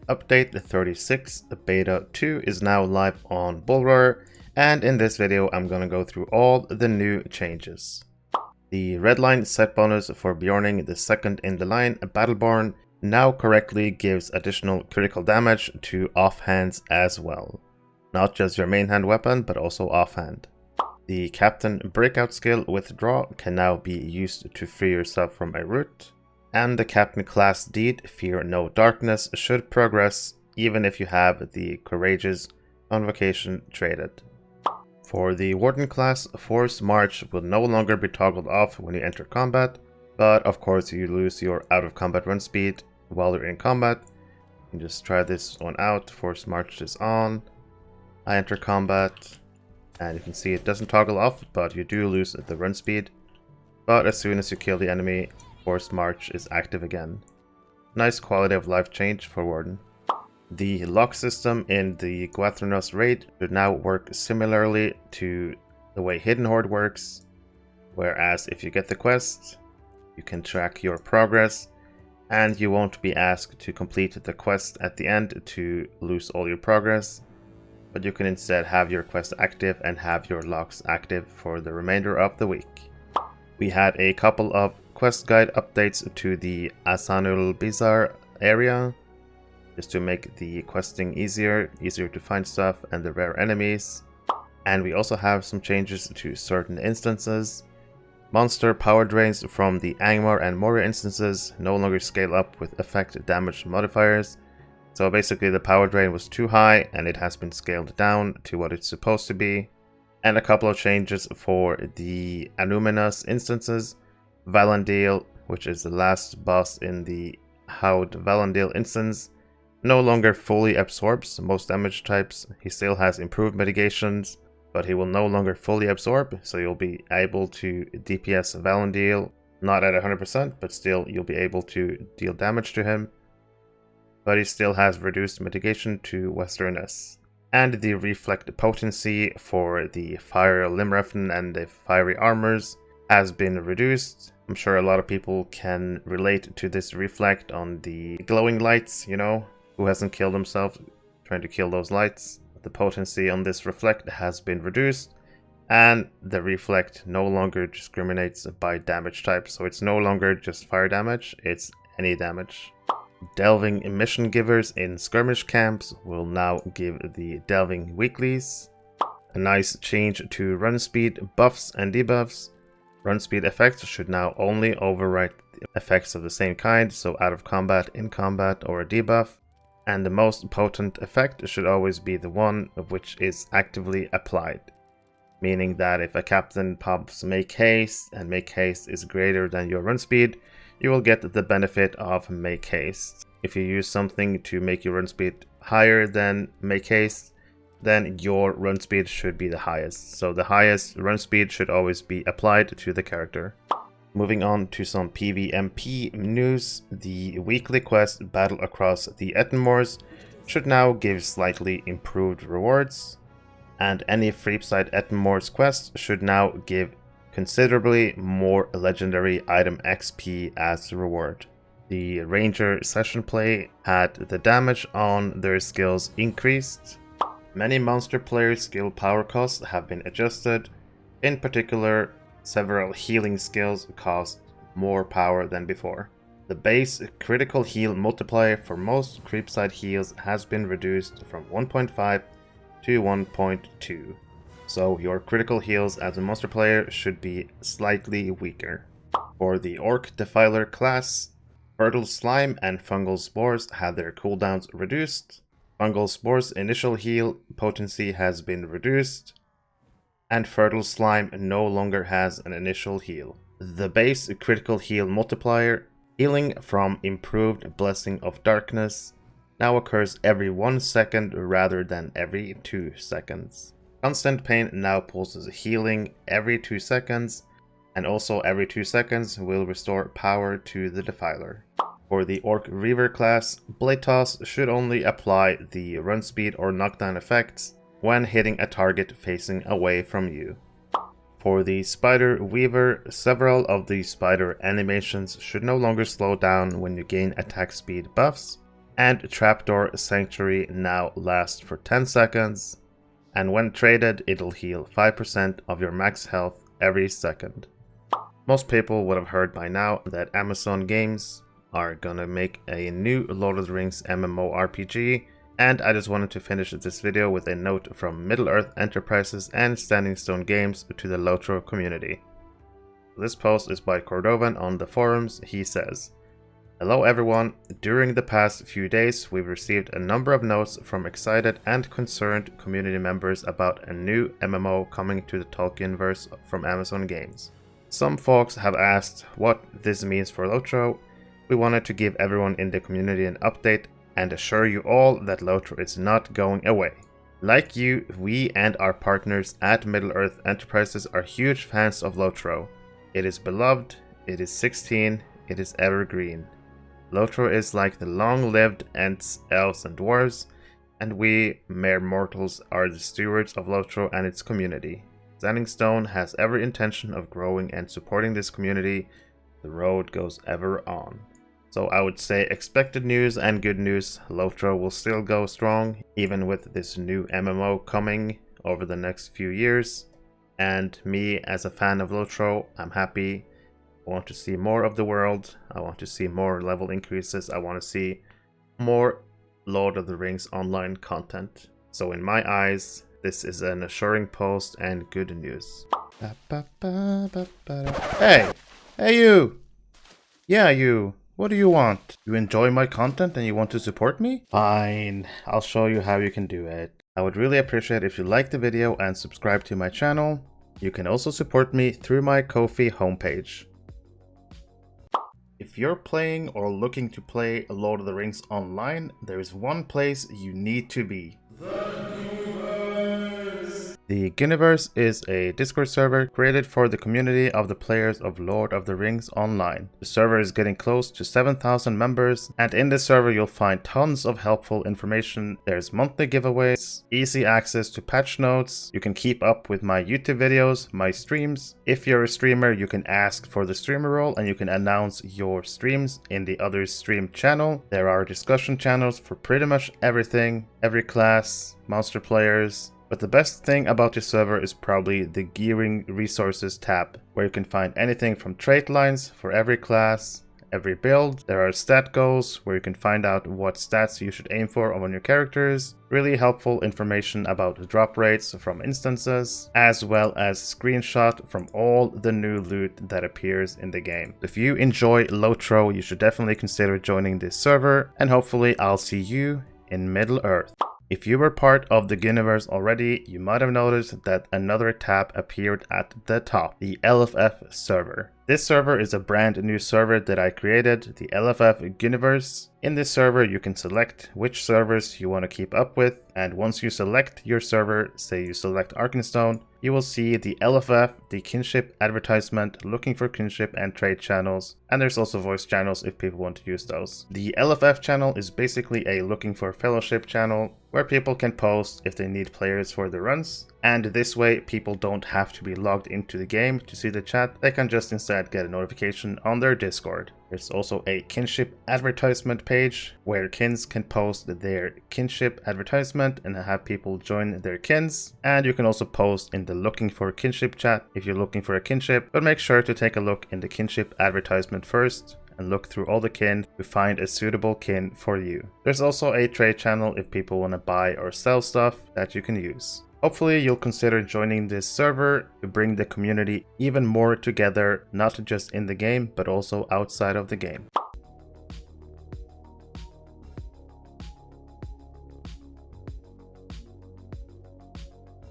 Update 36 Beta 2 is now live on Bullroar, and in this video I'm gonna go through all the new changes. The redline set bonus for Beorning, the second in the line Battleborn, now correctly gives additional critical damage to offhands as well. Not just your main hand weapon, but also offhand. The Captain Breakout skill Withdraw can now be used to free yourself from a root. And the Captain class deed, Fear No Darkness, should progress even if you have the Courageous Convocation traded. For the Warden class, Force March will no longer be toggled off when you enter combat, but of course you lose your out of combat run speed while you're in combat. You can just try this one out. Force March is on. I enter combat, and you can see it doesn't toggle off, but you do lose the run speed. But as soon as you kill the enemy, Force March is active again. Nice quality of life change for Warden. The lock system in the Gwathrenost raid should now work similarly to the way Hidden Horde works, whereas if you get the quest, you can track your progress, and you won't be asked to complete the quest at the end to lose all your progress, but you can instead have your quest active and have your locks active for the remainder of the week. We had a couple of quest guide updates to the Asanul Bizarre area, just to make the questing easier to find stuff and the rare enemies. And we also have some changes to certain instances. Monster power drains from the Angmar and Moria instances no longer scale up with effect damage modifiers. So basically the power drain was too high and it has been scaled down to what it's supposed to be. And a couple of changes for the Anuminas instances. Valandil, which is the last boss in the Haud Valandil instance, no longer fully absorbs most damage types. He still has improved mitigations, but he will no longer fully absorb, so you'll be able to DPS Valandil, not at 100%, but still you'll be able to deal damage to him. But he still has reduced mitigation to Gwathrenost. And the reflect potency for the Fire Limrefn and the Fiery Armors has been reduced. I'm sure a lot of people can relate to this reflect on the glowing lights, you know, who hasn't killed himself trying to kill those lights. The potency on this reflect has been reduced, and the reflect no longer discriminates by damage type, so it's no longer just fire damage, it's any damage. Delving mission givers in skirmish camps will now give the delving weeklies. A nice change to run speed buffs and debuffs. Run speed effects should now only overwrite the effects of the same kind, so out of combat, in combat, or a debuff. And the most potent effect should always be the one of which is actively applied. Meaning that if a captain pops Make Haste, and Make Haste is greater than your run speed, you will get the benefit of Make Haste. If you use something to make your run speed higher than Make Haste, then your run speed should be the highest. So the highest run speed should always be applied to the character. Moving on to some PvMP news, the weekly quest Battle Across the Ettenmoors should now give slightly improved rewards, and any Freepside Ettenmoors quest should now give considerably more legendary item XP as a reward. The Ranger session play had the damage on their skills increased. Many monster players' skill power costs have been adjusted. In particular, several healing skills cost more power than before. The base critical heal multiplier for most creepside heals has been reduced from 1.5 to 1.2. So your critical heals as a monster player should be slightly weaker. For the Orc Defiler class, Fertile Slime and Fungal Spores had their cooldowns reduced. Fungal Spores' initial heal potency has been reduced, and Fertile Slime no longer has an initial heal. The base critical heal multiplier, healing from improved Blessing of Darkness, now occurs every 1 second rather than every 2 seconds. Constant Pain now pulses healing every 2 seconds, and also every 2 seconds will restore power to the Defiler. For the Orc Reaver class, Blade Toss should only apply the run speed or knockdown effects when hitting a target facing away from you. For the Spider Weaver, several of the spider animations should no longer slow down when you gain attack speed buffs, And Trapdoor Sanctuary now lasts for 10 seconds, and when traded it'll heal 5% of your max health every second. Most people would have heard by now that Amazon Games are gonna make a new Lord of the Rings MMORPG, and I just wanted to finish this video with a note from Middle-earth Enterprises and Standing Stone Games to the LOTRO community. This post is by Cordovan on the forums. He says, "Hello everyone, during the past few days we've received a number of notes from excited and concerned community members about a new MMO coming to the Tolkienverse from Amazon Games. Some folks have asked what this means for LOTRO. We wanted to give everyone in the community an update and assure you all that LOTRO is not going away. Like you, we and our partners at Middle-earth Enterprises are huge fans of LOTRO. It is beloved, it is 16, it is evergreen. LOTRO is like the long-lived Ents, Elves and Dwarves, and we, mere mortals, are the stewards of LOTRO and its community. Standing Stone has every intention of growing and supporting this community. The road goes ever on." So I would say expected news and good news. LOTRO will still go strong, even with this new MMO coming over the next few years. And me, as a fan of LOTRO, I'm happy. I want to see more of the world. I want to see more level increases. I want to see more Lord of the Rings online content. So in my eyes, this is an assuring post and good news. Hey! Hey you! Yeah, you! What do you want? You enjoy my content and you want to support me? Fine, I'll show you how you can do it. I would really appreciate if you like the video and subscribe to my channel. You can also support me through my Ko-fi homepage. If you're playing or looking to play Lord of the Rings online, there is one place you need to be. The Ghyniverse is a Discord server created for the community of the players of Lord of the Rings Online. The server is getting close to 7,000 members, and in this server you'll find tons of helpful information. There's monthly giveaways, easy access to patch notes, you can keep up with my YouTube videos, my streams. If you're a streamer, you can ask for the streamer role and you can announce your streams in the other stream channel. There are discussion channels for pretty much everything, every class, monster players. But the best thing about this server is probably the Gearing Resources tab, where you can find anything from trait lines for every class, every build. There are stat goals, where you can find out what stats you should aim for on your characters. Really helpful information about drop rates from instances, as well as screenshot from all the new loot that appears in the game. If you enjoy LOTRO, you should definitely consider joining this server, and hopefully I'll see you in Middle-earth. If you were part of the Ghyniverse already, you might have noticed that another tab appeared at the top, the LFF server. This server is a brand new server that I created, the LFF Ghyniverse. In this server, you can select which servers you want to keep up with, and once you select your server, say you select Arkenstone, you will see the LFF, the kinship advertisement, looking for kinship and trade channels, and there's also voice channels if people want to use those. The LFF channel is basically a looking for fellowship channel where people can post if they need players for the runs, and this way people don't have to be logged into the game to see the chat. They can just instead get a notification on their Discord. There's also a kinship advertisement page where kins can post their kinship advertisement and have people join their kins. And you can also post in the looking for kinship chat if you're looking for a kinship, but make sure to take a look in the kinship advertisement first and look through all the kin to find a suitable kin for you. There's also a trade channel if people want to buy or sell stuff that you can use. Hopefully you'll consider joining this server to bring the community even more together, not just in the game, but also outside of the game.